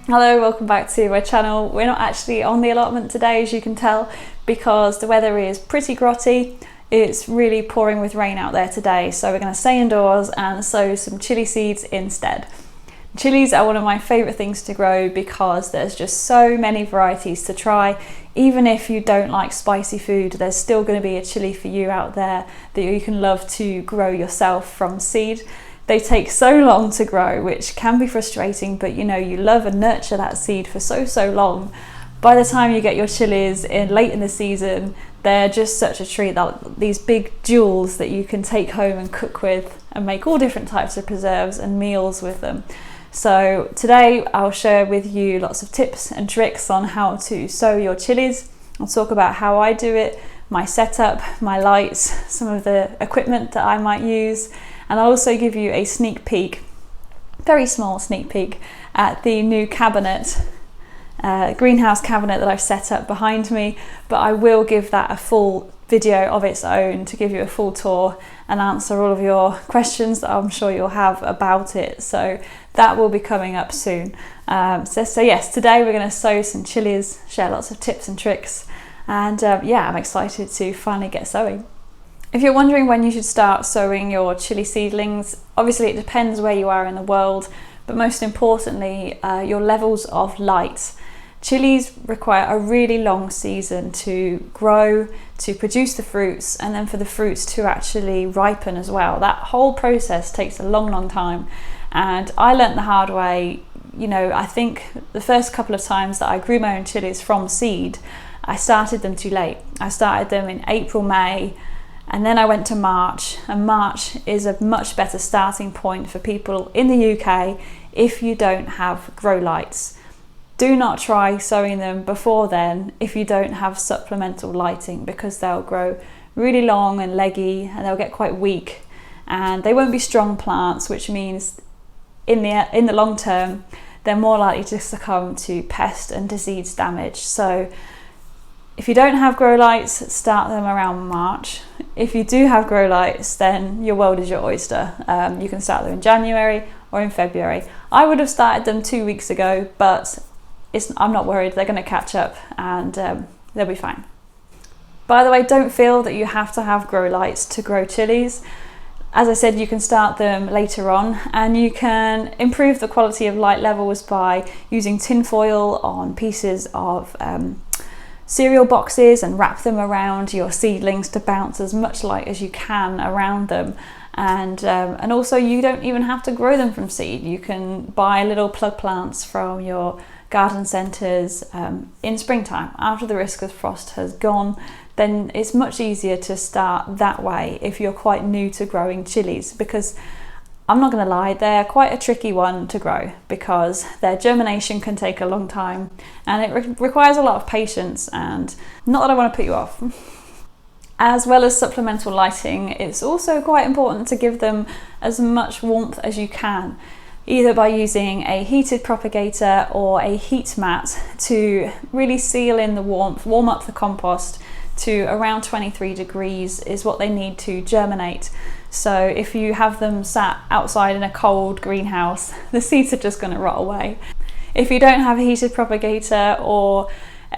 Hello, welcome back to my channel. We're not actually on the allotment today, as you can tell, because the weather is pretty grotty. It's really pouring with rain out there today, so we're going to stay indoors and sow some chili seeds instead. Chilies are one of my favourite things to grow because there's just so many varieties to try. Even if you don't like spicy food, there's still going to be a chili for you out there that you can love to grow yourself from seed. They take so long to grow, which can be frustrating, but you love and nurture that seed for so long. By the time you get your chilies in late in the season, they're just such a treat. These big jewels that you can take home and cook with and make all different types of preserves and meals with them. So today I'll share with you lots of tips and tricks on how to sow your chilies. I'll talk about how I do it, my setup, my lights, some of the equipment that I might use, and I'll also give you a sneak peek, very small sneak peek, at the new cabinet, greenhouse cabinet that I've set up behind me, but I will give that a full video of its own to give you a full tour and answer all of your questions that I'm sure you'll have about it. So that will be coming up soon. So yes, today we're going to sow some chilies, share lots of tips and tricks, and yeah, I'm excited to finally get sowing. If you're wondering when you should start sowing your chili seedlings, obviously it depends where you are in the world, but most importantly, your levels of light. Chilies require a really long season to grow, to produce the fruits, and then for the fruits to actually ripen as well. That whole process takes a long time, and I learnt the hard way. I think the first couple of times that I grew my own chilies from seed, I started them too late. I started them in April, May, and then I went to March, and March is a much better starting point for people in the UK if you don't have grow lights. Do not try sowing them before then if you don't have supplemental lighting, because they'll grow really long and leggy and they'll get quite weak, and they won't be strong plants, which means in the long term they're more likely to succumb to pest and disease damage. So if you don't have grow lights, start them around March. If you do have grow lights, then your world is your oyster. You can start them in January or in February. I would have started them 2 weeks ago, but I'm not worried. They're going to catch up and they'll be fine. By the way, don't feel that you have to have grow lights to grow chilies. As I said, you can start them later on, and you can improve the quality of light levels by using tin foil on pieces of cereal boxes and wrap them around your seedlings to bounce as much light as you can around them. And also, you don't even have to grow them from seed. You can buy little plug plants from your garden centres in springtime. After the risk of frost has gone, then it's much easier to start that way if you're quite new to growing chilies, because I'm not going to lie, they're quite a tricky one to grow because their germination can take a long time and it requires a lot of patience, and not that I want to put you off. As well as supplemental lighting, it's also quite important to give them as much warmth as you can, either by using a heated propagator or a heat mat to really seal in the warmth, warm up the compost to around 23 degrees is what they need to germinate. So if you have them sat outside in a cold greenhouse, the seeds are just going to rot away. If you don't have a heated propagator or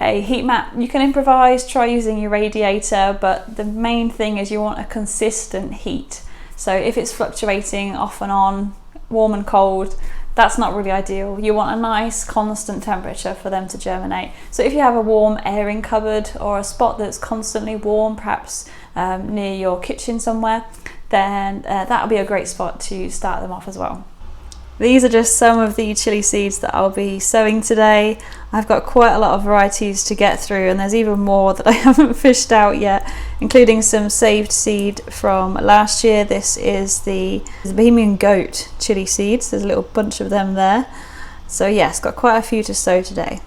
a heat mat, you can improvise, try using your radiator, but the main thing is you want a consistent heat. So if it's fluctuating off and on, warm and cold, that's not really ideal. You want a nice constant temperature for them to germinate. So if you have a warm airing cupboard or a spot that's constantly warm, perhaps near your kitchen somewhere, then that'll be a great spot to start them off as well. These are just some of the chili seeds that I'll be sowing today. I've got quite a lot of varieties to get through, and there's even more that I haven't fished out yet, including some saved seed from last year. This is the Bohemian goat chili seeds. There's a little bunch of them there. So yes, got quite a few to sow today.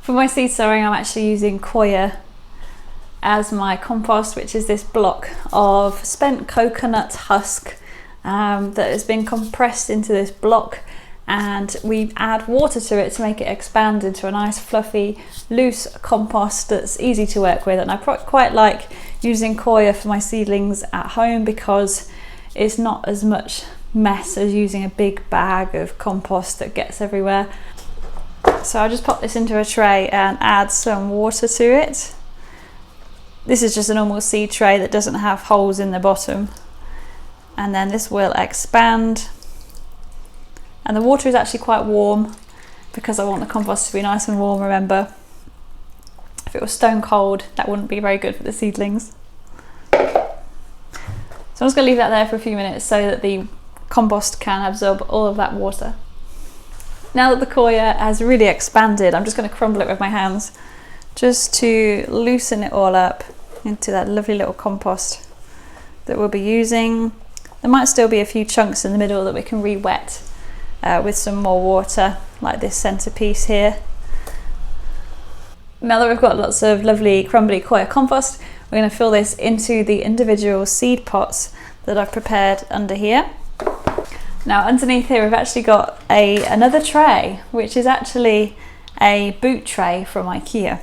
For my seed sowing, I'm actually using coir as my compost, which is this block of spent coconut husk that has been compressed into this block, and we add water to it to make it expand into a nice fluffy loose compost that's easy to work with. And I quite like using coir for my seedlings at home because it's not as much mess as using a big bag of compost that gets everywhere. So I'll just pop this into a tray and add some water to it. This is just a normal seed tray that doesn't have holes in the bottom. And then this will expand. And the water is actually quite warm because I want the compost to be nice and warm, remember. If it was stone cold, that wouldn't be very good for the seedlings. So I'm just going to leave that there for a few minutes so that the compost can absorb all of that water. Now that the coir has really expanded, I'm just going to crumble it with my hands just to loosen it all up into that lovely little compost that we'll be using. There might still be a few chunks in the middle that we can re-wet with some more water, like this centerpiece here. Now that we've got lots of lovely crumbly coir compost, we're going to fill this into the individual seed pots that I've prepared under here. Now underneath here we've actually got another tray, which is actually a boot tray from IKEA.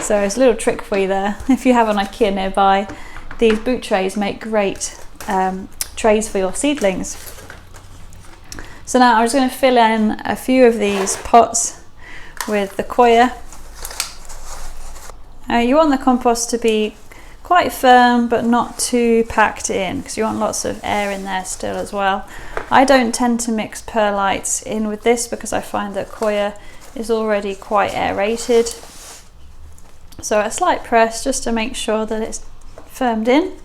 So it's a little trick for you there. If you have an IKEA nearby, these boot trays make great trays for your seedlings. So now I'm just going to fill in a few of these pots with the coir. You want the compost to be quite firm but not too packed in, because you want lots of air in there still as well. I don't tend to mix perlite in with this because I find that coir is already quite aerated. So a slight press just to make sure that it's firmed in.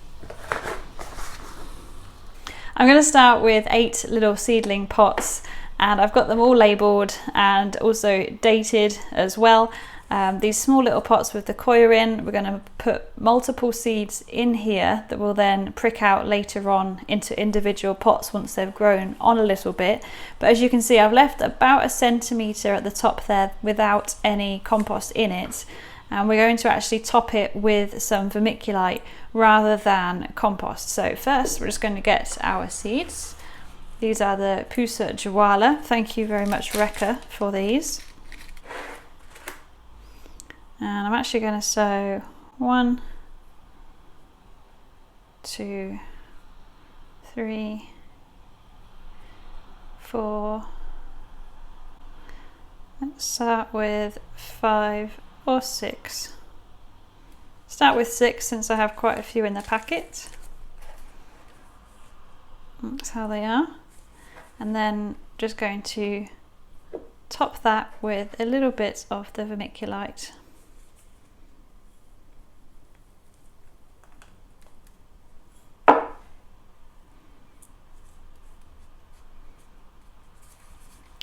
I'm going to start with 8 little seedling pots, and I've got them all labelled and also dated as well. These small little pots with the coir in, we're going to put multiple seeds in here that will then prick out later on into individual pots once they've grown on a little bit. But as you can see, I've left about 1 centimetre at the top there without any compost in it, and we're going to actually top it with some vermiculite rather than compost. So first we're just going to get our seeds. These are the Pusa Jawala. Thank you very much, Recca, for these. And I'm actually going to sow 1, 2, 3, 4. Let's start with 5 or 6. Start with 6 since I have quite a few in the packet. That's how they are. And then just going to top that with a little bit of the vermiculite.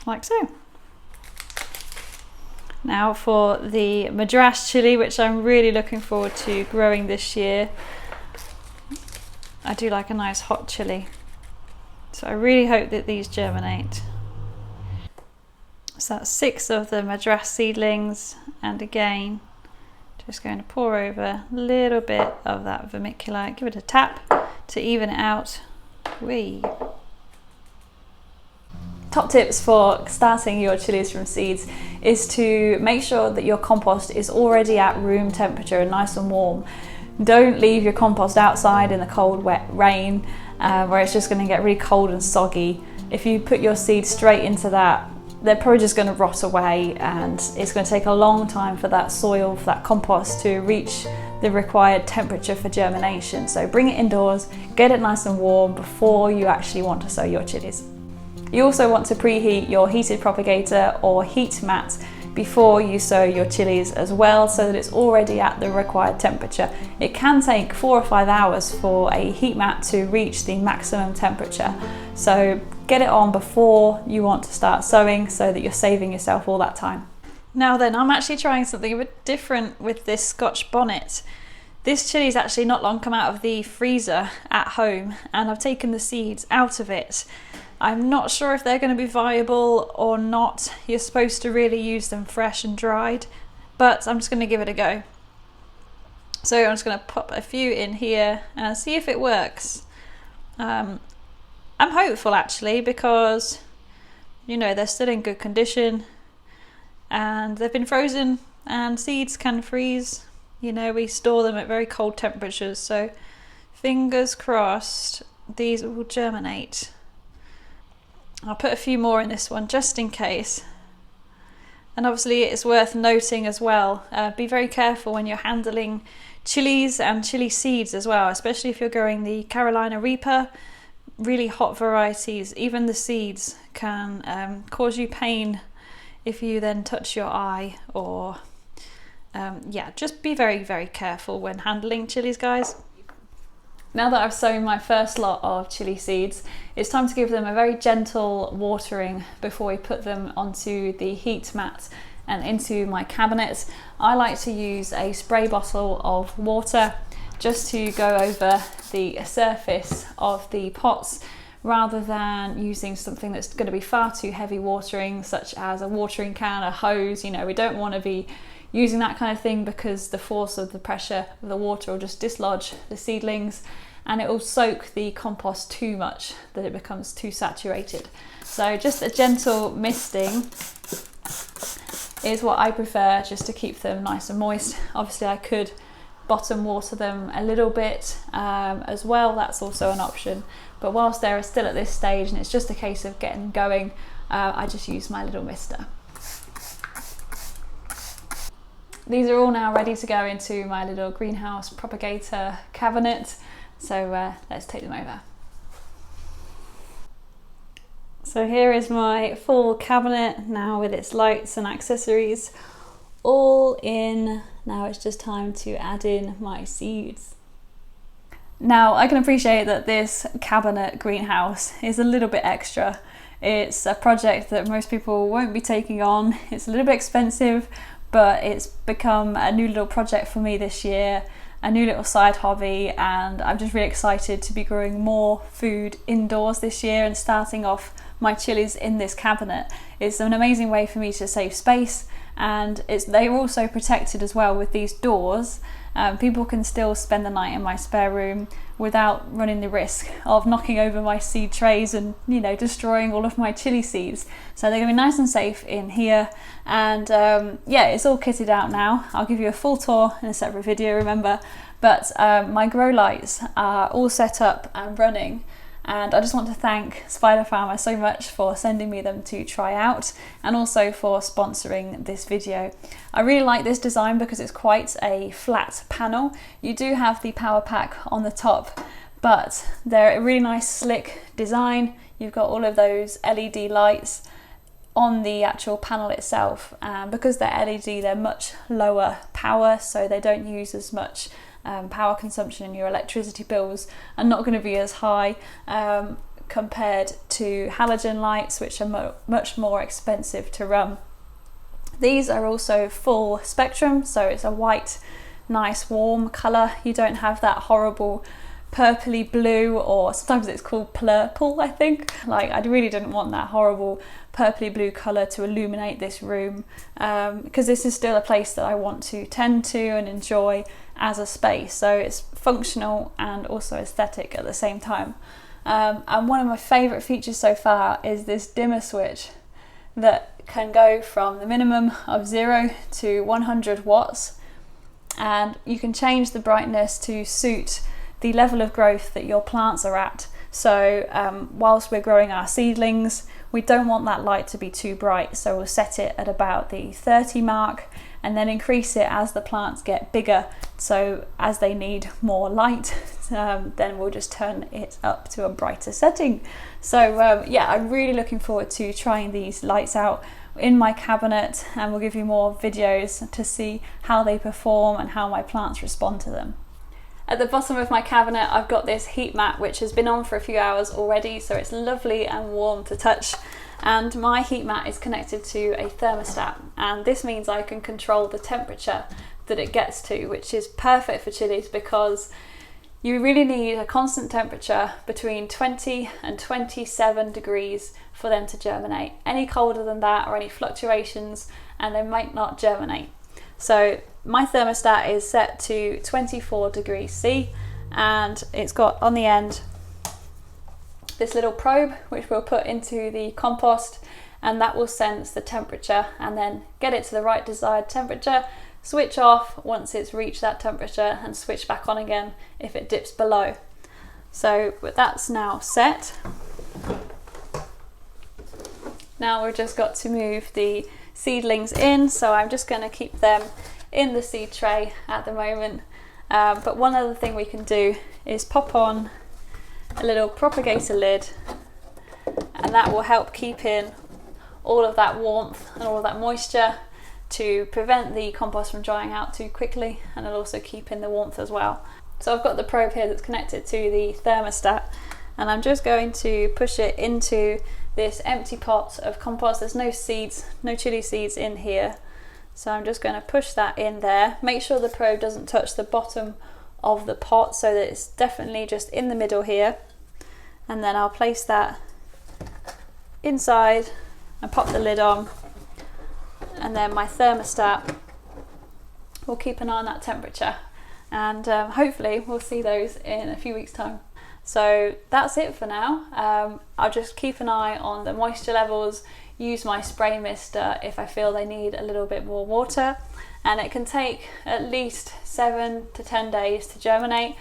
Like so. Now for the Madras chili, which I'm really looking forward to growing this year. I do like a nice hot chili, so I really hope that these germinate. So that's 6 of the Madras seedlings, and again just going to pour over a little bit of that vermiculite, give it a tap to even it out. Whee! Top tips for starting your chilies from seeds is to make sure that your compost is already at room temperature and nice and warm. Don't leave your compost outside in the cold, wet rain where it's just going to get really cold and soggy. If you put your seeds straight into that, they're probably just going to rot away, and it's going to take a long time for that soil, for that compost to reach the required temperature for germination. So bring it indoors, get it nice and warm before you actually want to sow your chilies. You also want to preheat your heated propagator or heat mat before you sow your chilies as well, so that it's already at the required temperature. It can take 4 or 5 hours for a heat mat to reach the maximum temperature. So get it on before you want to start sowing so that you're saving yourself all that time. Now then, I'm actually trying something a bit different with this Scotch bonnet. This chili's actually not long come out of the freezer at home, and I've taken the seeds out of it. I'm not sure if they're going to be viable or not. You're supposed to really use them fresh and dried, but I'm just going to give it a go. So I'm just going to pop a few in here and see if it works. I'm hopeful actually, because you know they're still in good condition and they've been frozen, and seeds can freeze. You know, we store them at very cold temperatures, so fingers crossed these will germinate. I'll put a few more in this one just in case. And obviously it's worth noting as well, be very careful when you're handling chilies and chili seeds as well, especially if you're growing the Carolina Reaper. Really hot varieties, even the seeds can cause you pain if you then touch your eye, or yeah, just be very, very careful when handling chilies, guys. Now that I've sown my first lot of chili seeds, it's time to give them a very gentle watering before we put them onto the heat mat and into my cabinet. I like to use a spray bottle of water just to go over the surface of the pots, rather than using something that's going to be far too heavy watering, such as a watering can, a hose. You know, we don't want to be using that kind of thing, because the force of the pressure of the water will just dislodge the seedlings, and it will soak the compost too much that it becomes too saturated. So just a gentle misting is what I prefer, just to keep them nice and moist. Obviously I could bottom water them a little bit as well, that's also an option, but whilst they're still at this stage and it's just a case of getting going, I just use my little mister. These are all now ready to go into my little greenhouse propagator cabinet, so let's take them over. So here is my full cabinet now with its lights and accessories all in. Now it's just time to add in my seeds. Now I can appreciate that this cabinet greenhouse is a little bit extra. It's a project that most people won't be taking on. It's a little bit expensive, but it's become a new little project for me this year, a new little side hobby, and I'm just really excited to be growing more food indoors this year and starting off my chilies in this cabinet. It's an amazing way for me to save space, and they're also protected as well with these doors. People can still spend the night in my spare room without running the risk of knocking over my seed trays and, you know, destroying all of my chili seeds. So they're going to be nice and safe in here, and yeah, it's all kitted out now. I'll give you a full tour in a separate video, remember, but my grow lights are all set up and running. And I just want to thank Spider Farmer so much for sending me them to try out, and also for sponsoring this video. I really like this design because it's quite a flat panel. You do have the power pack on the top, but they're a really nice slick design. You've got all of those LED lights on the actual panel itself. Because they're LED, they're much lower power, so they don't use as much power consumption, and your electricity bills are not going to be as high compared to halogen lights, which are much more expensive to run. These are also full spectrum, so it's a white, nice warm colour. You don't have that horrible purpley blue, or sometimes it's called plurple, I think. Like, I really didn't want that horrible purpley blue colour to illuminate this room, because this is still a place that I want to tend to and enjoy as a space, so it's functional and also aesthetic at the same time. And one of my favourite features so far is this dimmer switch that can go from the minimum of 0 to 100 watts, and you can change the brightness to suit the level of growth that your plants are at. So whilst we're growing our seedlings, we don't want that light to be too bright, so we'll set it at about the 30 mark and then increase it as the plants get bigger. So as they need more light, then we'll just turn it up to a brighter setting. So yeah, I'm really looking forward to trying these lights out in my cabinet, and we'll give you more videos to see how they perform and how my plants respond to them. At the bottom of my cabinet, I've got this heat mat which has been on for a few hours already, so it's lovely and warm to touch. And my heat mat is connected to a thermostat, and this means I can control the temperature that it gets to, which is perfect for chilies because you really need a constant temperature between 20 and 27 degrees for them to germinate. Any colder than that or any fluctuations and they might not germinate. So my thermostat is set to 24 degrees C, and it's got on the end this little probe which we'll put into the compost, and that will sense the temperature and then get it to the right desired temperature, switch off once it's reached that temperature, and switch back on again if it dips below. So that's now set. Now we've just got to move the seedlings in, so I'm just going to keep them in the seed tray at the moment. But one other thing we can do is pop on a little propagator lid, and that will help keep in all of that warmth and all of that moisture to prevent the compost from drying out too quickly, and it'll also keep in the warmth as well. So I've got the probe here that's connected to the thermostat, and I'm just going to push it into this empty pot of compost. There's no seeds, no chili seeds in here, so I'm just going to push that in there. Make sure the probe doesn't touch the bottom of the pot, so that it's definitely just in the middle here, and then I'll place that inside and pop the lid on, and then my thermostat will keep an eye on that temperature, and hopefully we'll see those in a few weeks time. So that's it for now. I'll just keep an eye on the moisture levels, use my spray mister if I feel they need a little bit more water, and it can take at least 7 to 10 days to germinate.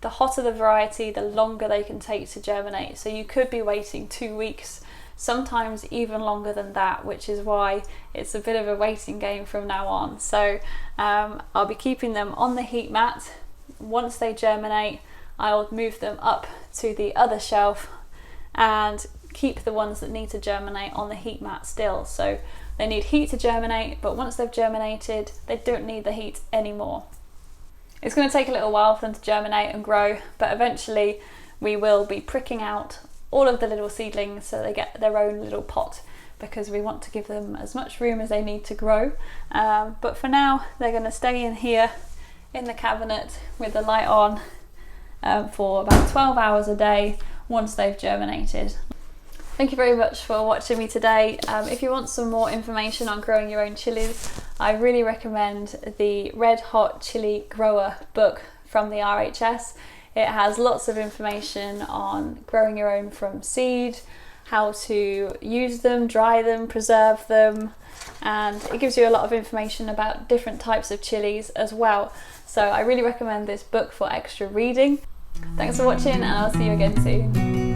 The hotter the variety, the longer they can take to germinate, so you could be waiting 2 weeks, sometimes even longer than that, which is why it's a bit of a waiting game from now on. So I'll be keeping them on the heat mat. Once they germinate, I'll move them up to the other shelf and keep the ones that need to germinate on the heat mat still. So they need heat to germinate, but once they've germinated, they don't need the heat anymore. It's going to take a little while for them to germinate and grow, but eventually we will be pricking out all of the little seedlings so they get their own little pot, because we want to give them as much room as they need to grow. But for now, they're going to stay in here in the cabinet with the light on for about 12 hours a day once they've germinated. Thank you very much for watching me today. If you want some more information on growing your own chilies, I really recommend the Red Hot Chili Grower book from the RHS. It has lots of information on growing your own from seed, how to use them, dry them, preserve them, and it gives you a lot of information about different types of chilies as well. So I really recommend this book for extra reading. Thanks for watching, and I'll see you again soon.